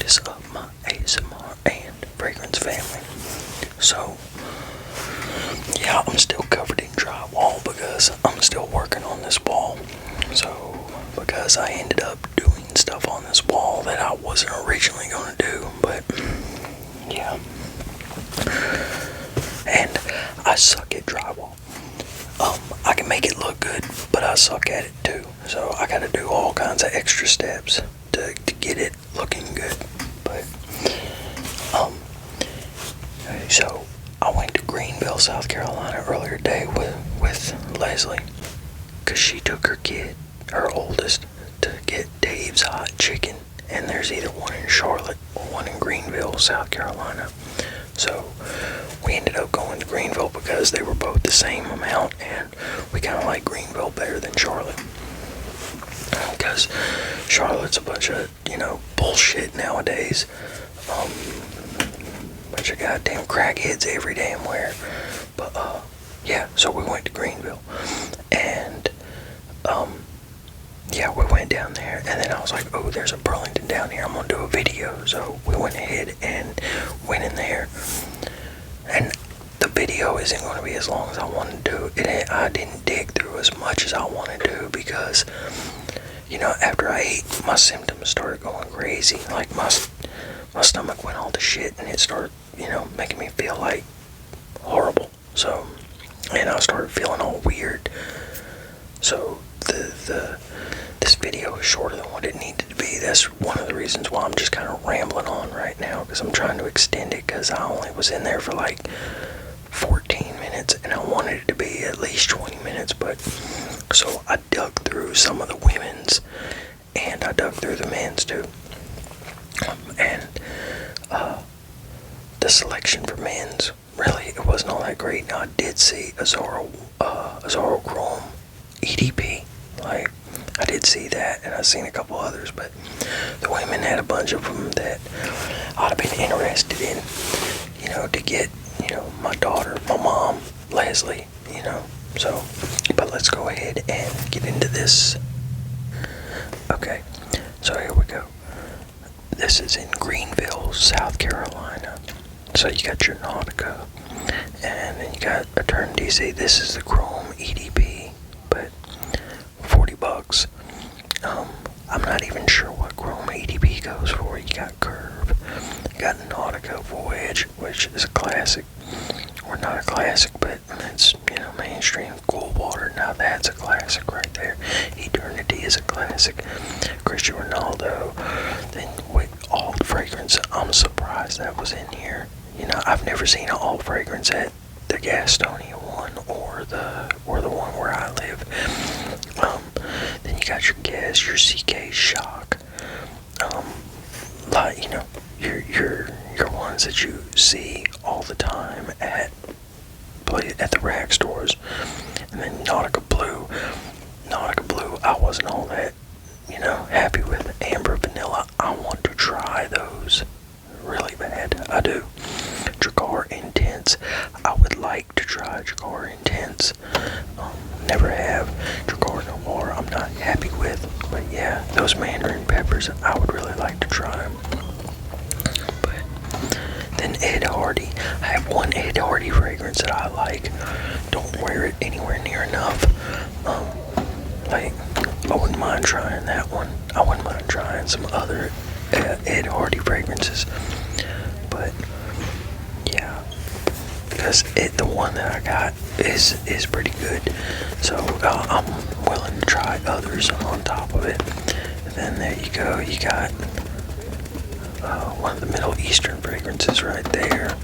is up, my ASMR and fragrance family? So, yeah, I'm still covered in drywall because I'm still working on this wall. So, because I ended up doing stuff on this wall that I wasn't originally going to do, but yeah. And I suck at drywall. I can make it look good, but I suck at it too. So I gotta do all kinds of extra steps to get it looking good. But, so I went to Greenville, South Carolina earlier today with Leslie, because she took her kid, her oldest, to get Dave's Hot Chicken. And there's either one in Charlotte or one in Greenville, South Carolina. So we ended up going to Greenville because they were both the same amount, and we kind of like Greenville better than Charlotte. Because Charlotte's a bunch of, bullshit nowadays. Bunch of goddamn crackheads every damn where. But, yeah, so we went to Greenville. And, yeah, we went down there, and then I was like, oh, there's a Burlington down here, I'm gonna do a video. So we went ahead and went in there, and the video isn't going to be as long as I wanted to do. I didn't dig through as much as I wanted to because, after I ate, my symptoms started going crazy. Like, my stomach went all to shit, and it started, making me feel like horrible. So, and I started feeling all weird. So this video is shorter than what it needed to be. That's one of the reasons why I'm just kind of rambling on right now, because I'm trying to extend it, because I only was in there for like 14 minutes, and I wanted it to be at least 20 minutes. But so I dug through some of the women's, and I dug through the men's too. And the selection for men's, really, it wasn't all that great. Now, I did see a Zorro Chrome EDP. Like, I did see that, and I've seen a couple others, but the women had a bunch of them that I'd have been interested in, to get, my daughter, my mom, Leslie, so, but let's go ahead and get into this. Okay, so here we go. This is in Greenville, South Carolina. So you got your Nautica, and then you got Eternity. See, this is the Chrome EDP, but $40. I'm not even sure what Chrome EDP goes for. You got Curve, you got Nautica Voyage, which is a classic, or not a classic, but it's, mainstream. Cool Water, now that's a classic right there. Eternity is a classic. Cristiano Ronaldo. Then with alt fragrance, I'm surprised that was in here. I've never seen an alt fragrance at the Gastonia one or the one where I live. Then you got your Guess, your CK Shock, like, your ones that you see all the time at the rag stores. And then Nautica Blue, I wasn't all that, happy with. Amber Vanilla, I want to try those really bad, I do. Dracar Intense, I would like to try Dracar Intense. Never have. Dracar Noir, I'm not happy with. But yeah, those Mandarin Peppers, I would really like to try them. But then Ed Hardy, I have one Ed Hardy fragrance that I like. Don't wear it anywhere near enough. I wouldn't mind trying that one. I wouldn't mind trying some other Ed Hardy fragrances. But yeah, because the one that I got is pretty good. So I'm willing to try others on top of it. And then there you go. You got one of the Middle Eastern fragrances right there.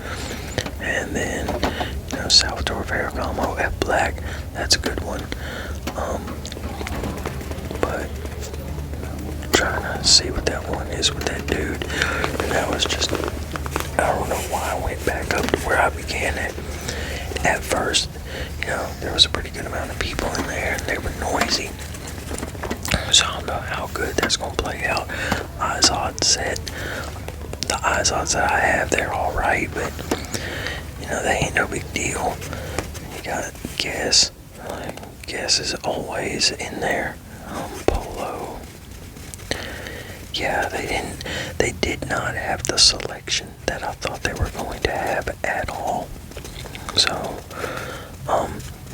And then, Salvatore Ferragamo F Black. That's a good one. But I'm trying to see what that one is with that dude. And that was just, I don't know why I went back up to where I began at first. There was a pretty good amount of people in there, and they were noisy. So I don't know how good that's going to play out. Izod set. The Izods that I have, they're alright, but, they ain't no big deal. You got Guess. Guess is always in there. Polo. yeah, they did not have the selection that I thought they were going to have at all. So,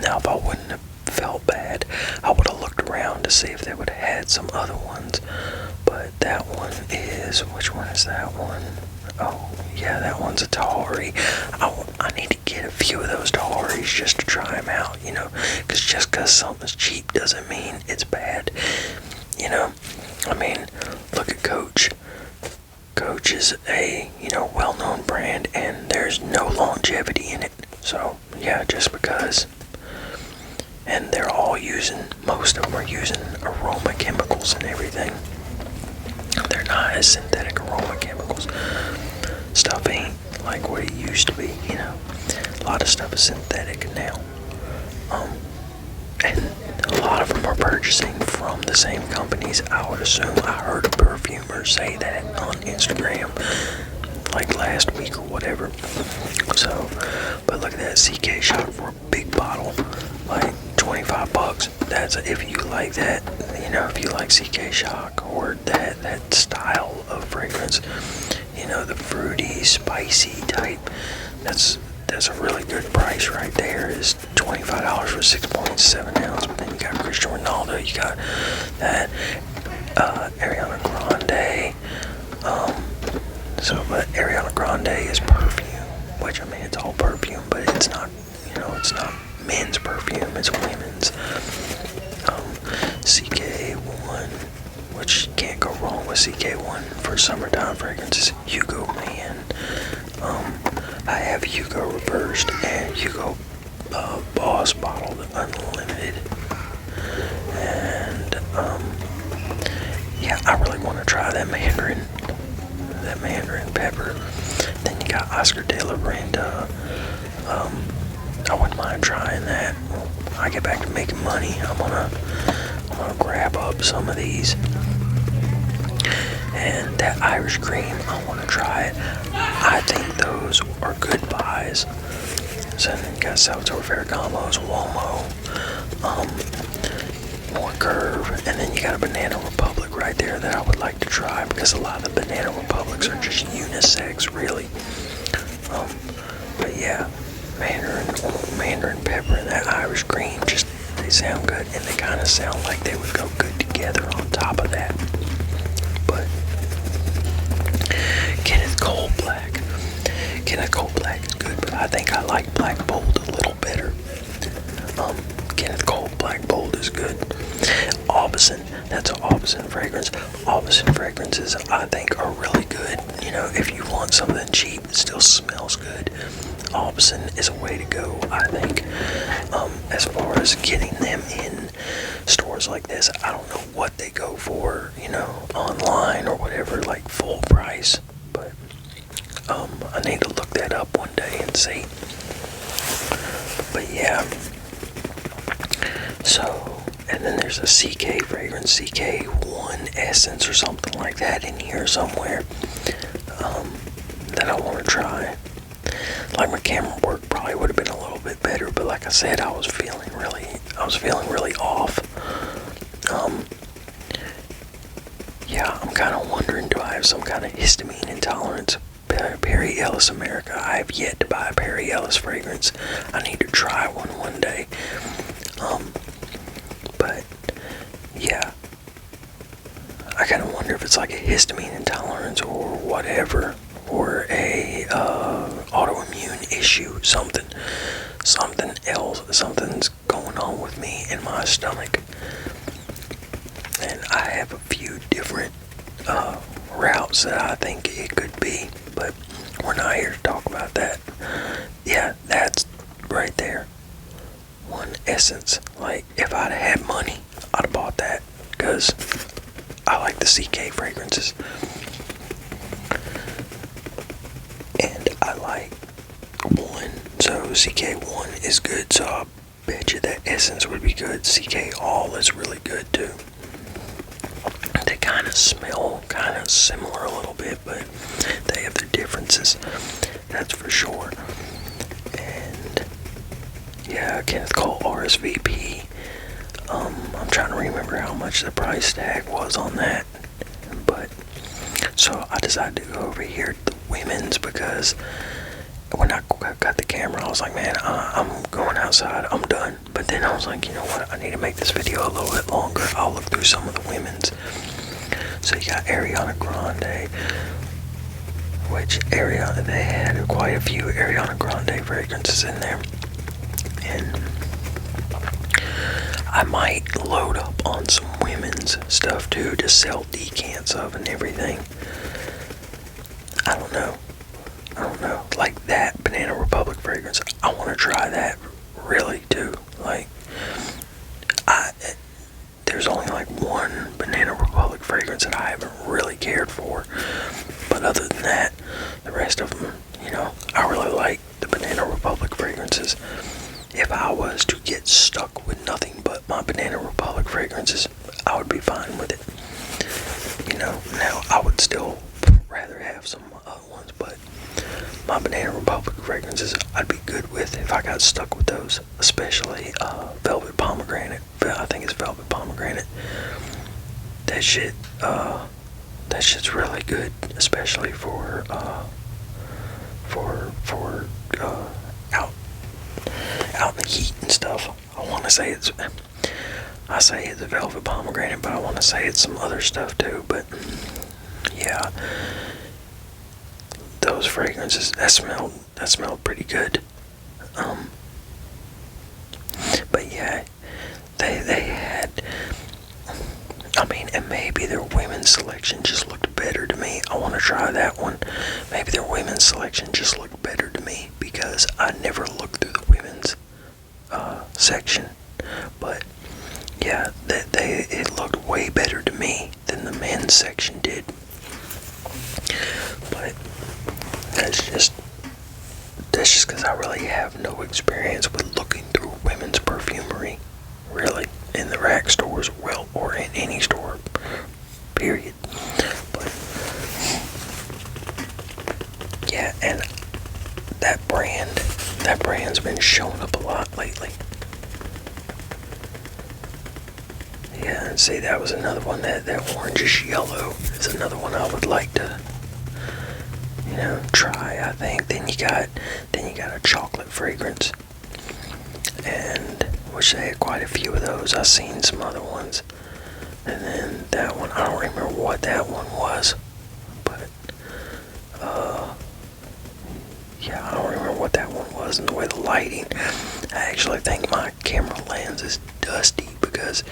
now if I wouldn't have felt bad, I would have looked around to see if they would have had some other ones. But that one is, which one is that one? Oh, yeah, that one's a Tahari. I need to get a few of those Taharis just to try them out, because just because something's cheap doesn't mean it's bad, I mean, look at Coach. Coach is a, well-known brand, and there's no longevity in it. So, yeah, just because. And they're all most of them are using aroma chemicals and everything. They're not as synthetic aroma chemicals. Stuff ain't like what it used to be, A lot of stuff is synthetic now. And a lot of them are purchasing from the same companies. I would assume I heard a perfumer say that on Instagram, like last week or whatever. So, but look at that CK shot for a big bottle, like $25. That's if you like that, if you like CK Shock or that style of fragrance, the fruity, spicy type. That's a really good price right there. Is $25 for 6.7 ounce. But then you got Cristiano Ronaldo, you got that Ariana Grande. But Ariana Grande is perfume, which it's all perfume, but it's not, it's not men's perfume, it's women's. CK1, which you can't go wrong with CK1 for summertime fragrances. Hugo Man. I have Hugo Reversed and Hugo Boss Bottled Unlimited. And, yeah, I really want to try that Mandarin pepper. Then you got Oscar de la Renta. I wouldn't mind trying that. When I get back to making money, I'm gonna grab up some of these. And that Irish Cream, I want to try it. I think those are good buys. So then you got Salvatore Ferragamo's Uomo, more Curve, and then you got a Banana Republic right there that I would like to try, because a lot of the Banana Republics are just unisex, really. But yeah, Mandarin Pepper and that Irish Cream, they sound good, and they kind of sound like they would go good together on top of that. But Kenneth Cole Black is good, but I think I like Black Bold a little better. Kenneth Cole Black Bold is good. Aubusson, that's an Aubusson fragrance. Aubusson fragrances, I think, are really good. If you want something cheap that still smells good, Aubusson is a way to go, I think. As far as getting them in stores like this, I don't know what they go for, online or whatever, like full price. But I need to look that up one day and see. But yeah. So, and then there's a CK fragrance, CK1 Essence or something like that in here somewhere, that I want to try. Like, my camera work probably would have been a little bit better, but like I said, I was feeling really off. Yeah, I'm kind of wondering, do I have some kind of histamine intolerance? Perry Ellis America. I have yet to buy a Perry Ellis fragrance. I need to try one day. But yeah, I kind of wonder if it's like a histamine intolerance or whatever, or a autoimmune issue, something else, something's going on with me in my stomach. And I have a few different routes that I think it could be, but we're not here to talk about that. Yeah, that's right there. One Essence. Like, if I'd have had money, I'd have bought that, because I like the CK fragrances. And I like one, so CK1 is good, so I bet you that Essence would be good. CK All is really good too. They kind of smell kind of similar a little bit, but they have their differences, that's for sure. And yeah, Kenneth Cole RSVP. I'm trying to remember how much the price tag was on that, but decided to go over here to the women's because when I got the camera, I was like, man, I'm going outside. I'm done. But then I was like, you know what? I need to make this video a little bit longer. I'll look through some of the women's. So you got Ariana Grande, which they had quite a few Ariana Grande fragrances in there. And I might load up on some women's stuff too to sell decants of and everything. I don't know. Like that Banana Republic fragrance, I want to try that really too. Like, there's only like one Banana Republic fragrance that I haven't really cared for. But other than that, the rest of them, I really like the Banana Republic fragrances. If I was to get stuck with nothing but my Banana Republic fragrances, I would be fine with it. Now I would still rather have some other ones, but my Banana Republic fragrances I'd be good with if I got stuck with those, especially Velvet Pomegranate. I think it's Velvet Pomegranate. That shit's really good, especially for out in the heat and stuff. I say it's a Velvet Pomegranate, but I want to say it's some other stuff too. But yeah, those fragrances that smelled pretty good. But yeah, they had. And maybe their women's selection just looked better to me. I want to try that one. Maybe their women's selection just looked better to me because I never looked through the women's section. But yeah, it looked way better to me than the men's section did. But that's just because I really have no experience with looking through women's perfumery, really, in the rack stores, or in any store, period. But yeah, and that brand's been showing up a lot lately. Yeah, and see, that was another one, that orangish yellow is another one I would like to try, I think. Then you got a chocolate fragrance, and which they had quite a few of those. I've seen some other ones, and then that one, I don't remember what that one was, but yeah, I don't remember what that one was. And the way the lighting, I actually think my camera lens is dusty because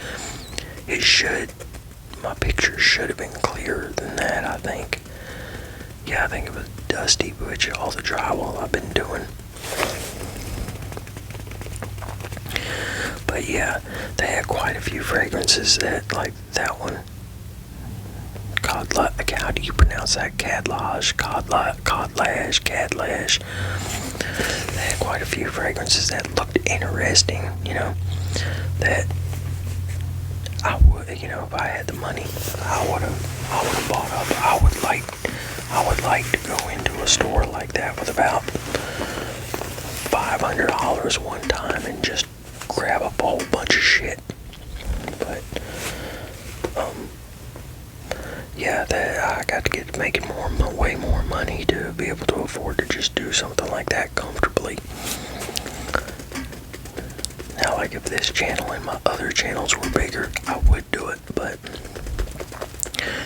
my picture should have been clearer than that, I think. Yeah, I think it was dusty, which all the drywall I've been doing. But yeah, they had quite a few fragrances that, like that one. How do you pronounce that? Cadlash. They had quite a few fragrances that looked interesting, that I would, if I had the money, I would have bought up. I would like to go into a store like that with about $500 one time and just grab up a whole bunch of shit. But yeah, I got to get making way more money to be able to afford to just do something like that comfortably. Now, like if this channel and my other channels were bigger, I would do it, but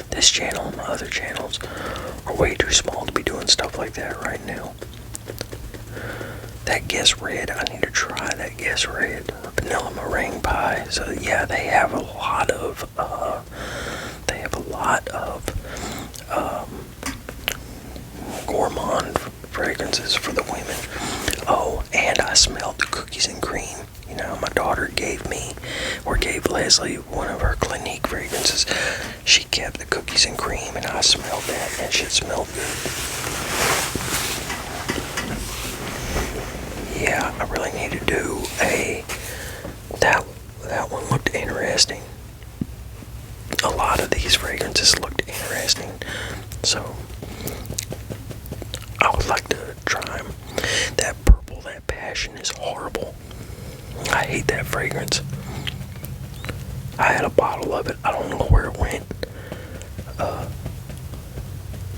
this channel and my other channels are way too small to be doing stuff like that right now. That Guess Red, I need to try that Guess Red vanilla meringue pie. So yeah, they have a lot of gourmand fragrances for the women. Oh, and I smelled the cookies and cream. My daughter gave Leslie one of her Clinique fragrances. She kept the cookies and cream, and I smelled that, and that shit smelled good. Yeah, I really need to do that one looked interesting. A lot of these fragrances looked interesting, so I would like to try them. That purple, that passion is horrible. I hate that fragrance. I had a bottle of it. I don't know where it went.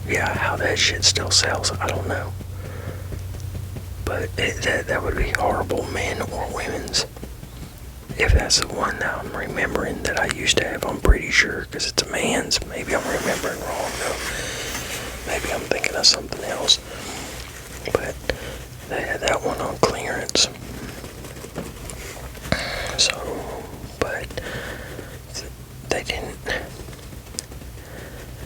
Yeah, how that shit still sells, I don't know. But that would be horrible, men or women's. If that's the one that I'm remembering that I used to have, I'm pretty sure, because it's a man's. Maybe I'm remembering wrong, though. Maybe I'm thinking of something else. But they had that one on clearance. So, but they didn't.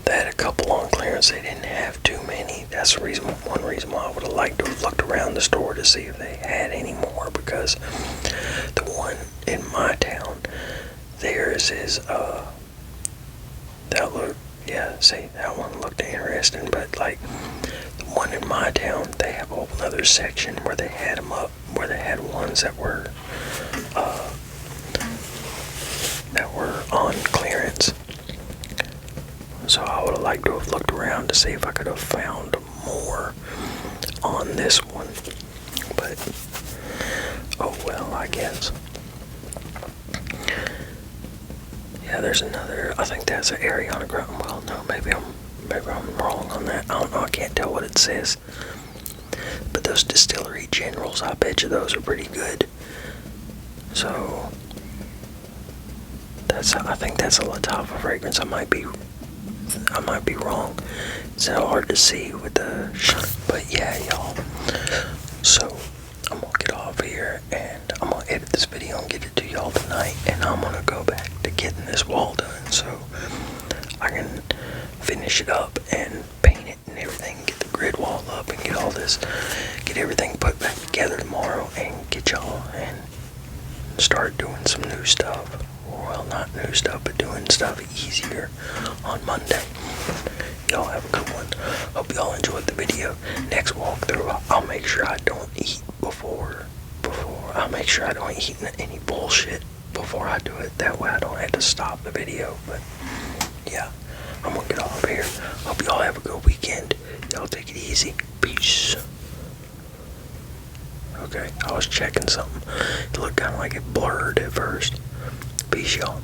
They had a couple on clearance. They didn't have too many. That's the reason. One reason why I would have liked to have looked around the store to see if they had any more, because the one in my town, theirs is that look. Yeah, see, that one looked interesting, but like the one in my town, they have a whole other section where they had them up, where they had ones that were on clearance. So I would have liked to have looked around to see if I could have found more on this one. But, oh well, I guess. Yeah, there's another, I think that's an Ariana Grande. Well, no, maybe I'm wrong on that. I don't know, I can't tell what it says. But those Distillery Generals, I bet you those are pretty good. So, I think that's a Lattafa fragrance. I might be wrong. It's so hard to see with the but yeah, y'all. So I'm gonna get off here and I'm gonna edit this video and get it to y'all tonight, and I'm gonna go back to getting this wall done so I can finish it up and paint it and everything, get the grid wall up and get all this, get everything put back together tomorrow, and get y'all and start doing some new stuff. Well, not new stuff, but doing stuff easier on Monday. Y'all have a good one. Hope y'all enjoyed the video. Next walkthrough, I'll make sure I don't eat before. I'll make sure I don't eat any bullshit before I do it. That way I don't have to stop the video. But yeah, I'm gonna get off here. Hope y'all have a good weekend. Y'all take it easy. Peace. Okay, I was checking something. It looked kind of like it blurred at first. Peace, y'all.